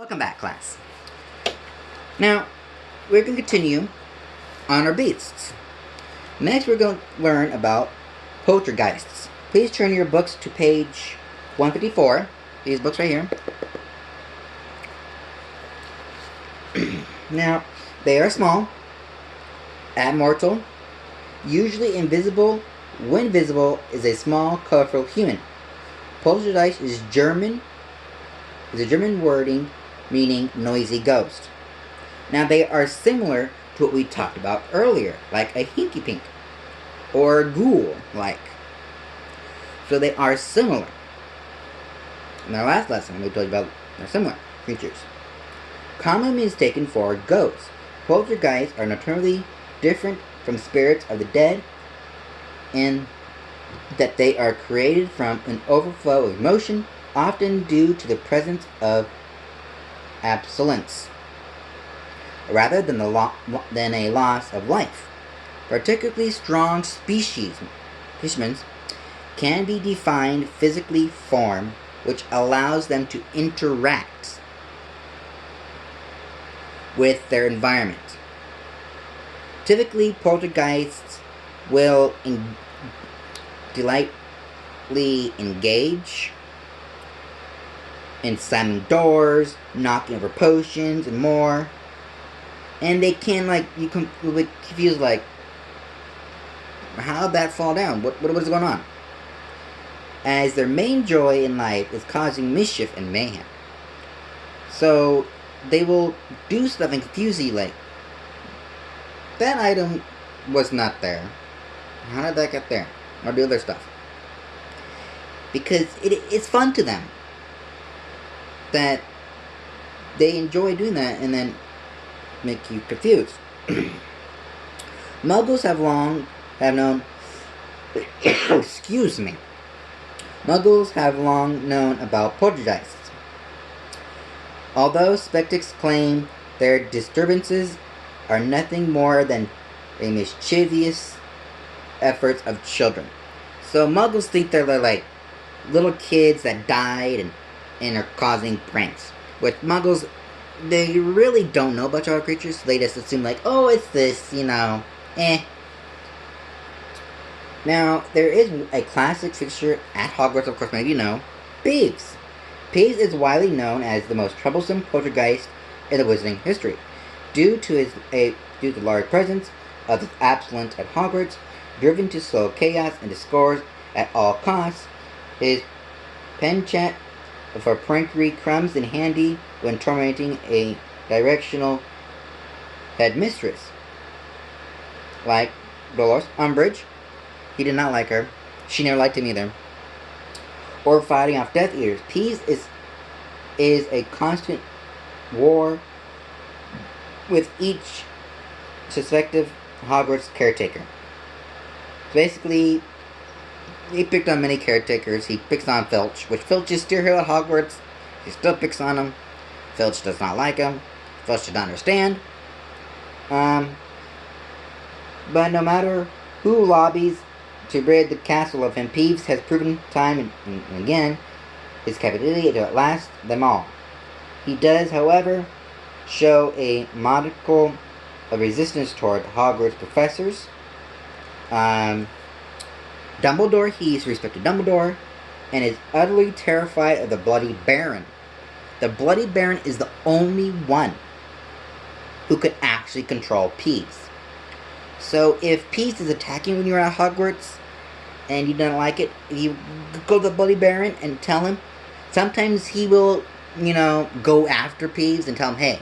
Welcome back, class. Now, we're going to continue on our beasts. Next, we're going to learn about poltergeists. Please turn your books to page 154. These books right here. Now, they are small, immortal, usually invisible. When visible, is a small, colorful human. Poltergeist is a German wording meaning noisy ghost. Now, they are similar to what we talked about earlier, like a hinky pink or a ghoul like. So they are similar. In our last lesson, we told you about they're similar creatures. Commonly mistaken for ghosts, poltergeists are notoriously different from spirits of the dead in that they are created from an overflow of emotion, often due to the presence of absence, rather than a loss of life. Particularly strong specimens can be defined physically form, which allows them to interact with their environment. Typically, poltergeists will delightfully engage in slamming doors, knocking over potions, and more. And they can, you'll be confused, how'd that fall down? What is going on? As their main joy in life is causing mischief and mayhem. So, they will do stuff and confuse you, like, that item was not there. How did that get there? Or do other stuff. Because it's fun to them. That they enjoy doing that and then make you confused. Muggles have known excuse me. Muggles have long known about poltergeists. Although skeptics claim their disturbances are nothing more than a mischievous efforts of children. So Muggles think they're like little kids that died and are causing pranks. With Muggles, they really don't know about other creatures, so they just assume oh, it's this, eh. Now, there is a classic fixture at Hogwarts, of course, maybe you know, Peeves. Peeves is widely known as the most troublesome poltergeist in the wizarding history. Due to the large presence of the absent at Hogwarts, driven to sow chaos and discord at all costs, his penchant for prankery comes in handy when tormenting a directional headmistress. Like Dolores Umbridge. He did not like her. She never liked him either. Or fighting off Death Eaters. Peeves is a constant war with each suspective Hogwarts caretaker. Basically, he picked on many caretakers. He picks on Filch, which Filch is still here at Hogwarts. He still picks on him. Filch does not like him. Filch does not understand. But no matter who lobbies to rid the castle of him, Peeves has proven time and again his capability to outlast them all. He does, however, show a modicum of resistance toward Hogwarts professors. Dumbledore, he's respected Dumbledore, and is utterly terrified of the Bloody Baron. The Bloody Baron is the only one who could actually control Peeves. So if Peeves is attacking when you're at Hogwarts, and you don't like it, you go to the Bloody Baron and tell him. Sometimes he will, go after Peeves and tell him, hey,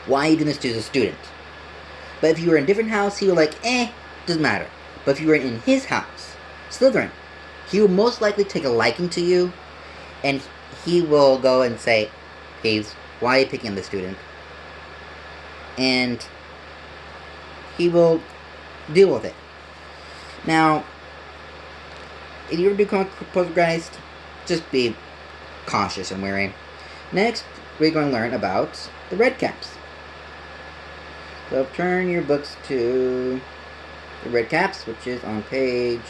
why are you doing this to the student? But if you were in a different house, he will doesn't matter. But if you were in his house, Slytherin, he will most likely take a liking to you, and he will go and say, Peeves, why are you picking on the student? And he will deal with it. Now, if you ever do come across poltergeist, just be cautious and wary. Next, we're going to learn about the Redcaps. So turn your books to the Redcaps, which is on page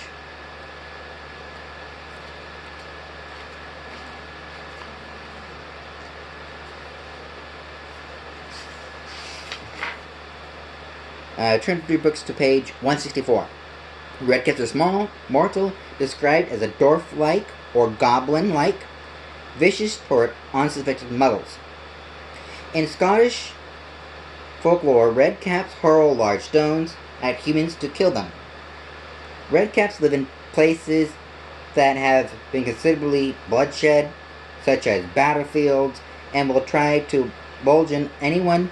Turn 3 books to page 164. Redcaps are small, mortal, described as a dwarf-like or goblin-like, vicious toward unsuspecting muggles. In Scottish folklore, redcaps hurl large stones at humans to kill them. Redcaps live in places that have been considerably bloodshed, such as battlefields, and will try to bludgeon anyone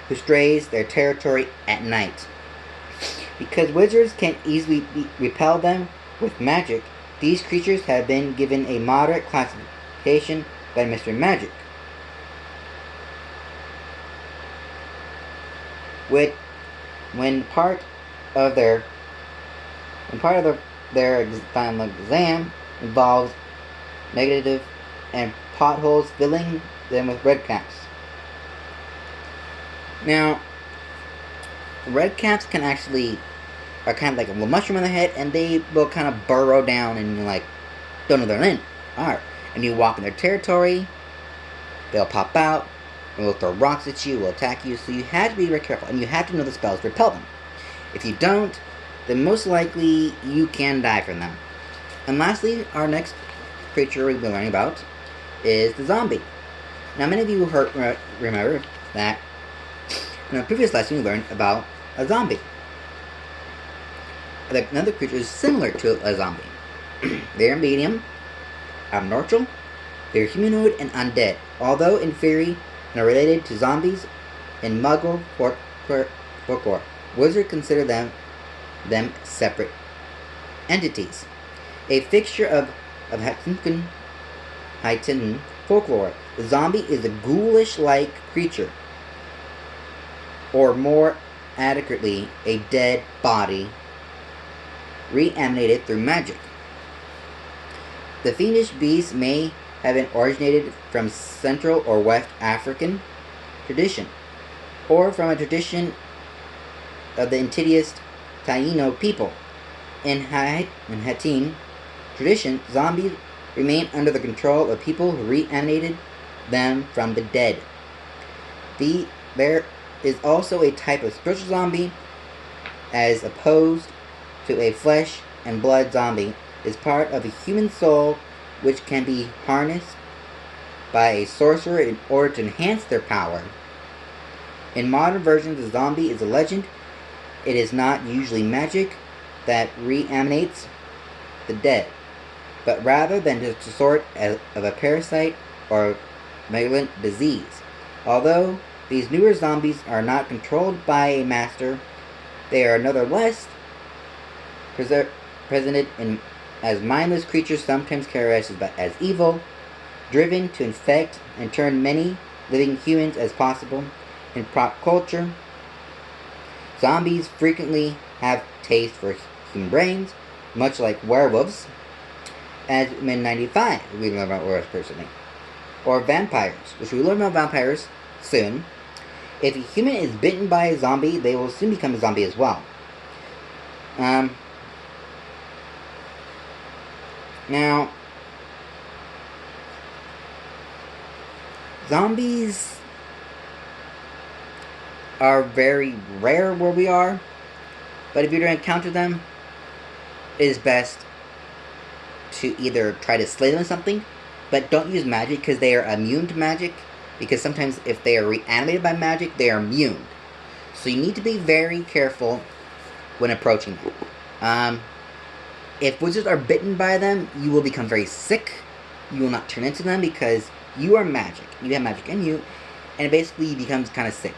who strays their territory at night. Because wizards can easily repel them with magic, these creatures have been given a moderate classification by Mr. Magic. When part of their final exam involves negative and potholes, filling them with redcaps. Now, redcaps are kind of like a little mushroom on the head, and they will kind of burrow down and don't know they're in. Alright. And you walk in their territory, they'll pop out, and will throw rocks at you, will attack you, so you have to be very careful, and you have to know the spells to repel them. If you don't, then most likely you can die from them. And lastly, our next creature we'll be learning about is the zombie. Now, many of you remember that in a previous lesson we learned about a zombie. Another creature is similar to a zombie. They're medium, abnormal, they're humanoid and undead, although in theory and are related to zombies in Muggle folklore. Wizards consider them separate entities. A fixture of Haitian folklore, the zombie is a ghoulish-like creature, or more accurately, a dead body reanimated through magic. The fiendish beast may have been originated from Central or West African tradition, or from a tradition of the indigenous Taino people. In Haitian tradition, zombies remain under the control of people who reanimated them from the dead. There is also a type of spiritual zombie, as opposed to a flesh and blood zombie, is part of a human soul which can be harnessed by a sorcerer in order to enhance their power. In modern versions, the zombie is a legend. It is not usually magic that reanimates the dead, but rather than the sort of a parasite or malignant disease. Although these newer zombies are not controlled by a master, they are nonetheless presented as mindless creatures, sometimes characterized as evil, driven to infect and turn many living humans as possible. In pop culture, zombies frequently have taste for human brains, much like werewolves, as in 95 we learn about werewolves personally, or vampires, which we learn about vampires soon. If a human is bitten by a zombie, they will soon become a zombie as well. Now, zombies are very rare where we are, but if you're going to encounter them, it is best to either try to slay them with something, but don't use magic because they are immune to magic, because sometimes if they are reanimated by magic, they are immune. So you need to be very careful when approaching them. If wizards are bitten by them, you will become very sick. You will not turn into them because you are magic. You have magic in you, and it basically becomes kind of sick.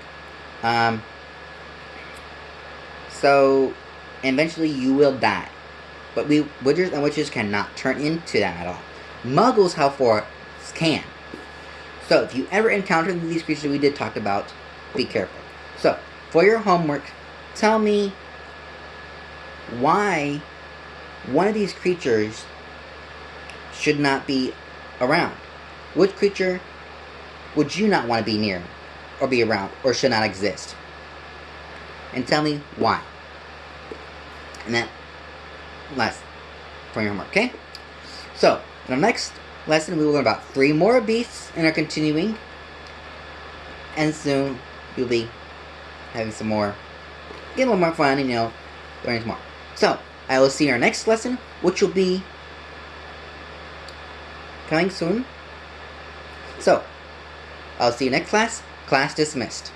So eventually you will die. But wizards and witches cannot turn into them at all. Muggles, however, can. So if you ever encounter these creatures we did talk about, be careful. So, for your homework, tell me why one of these creatures should not be around. Which creature would you not want to be near, or be around, or should not exist? And tell me why. And that last for your homework, okay? So, in our next lesson, we will learn about 3 more beasts in our continuing, and soon we'll be having some more get a little more fun, and learning some more. So, I will see you in our next lesson, which will be coming soon. So, I'll see you next class. Class dismissed.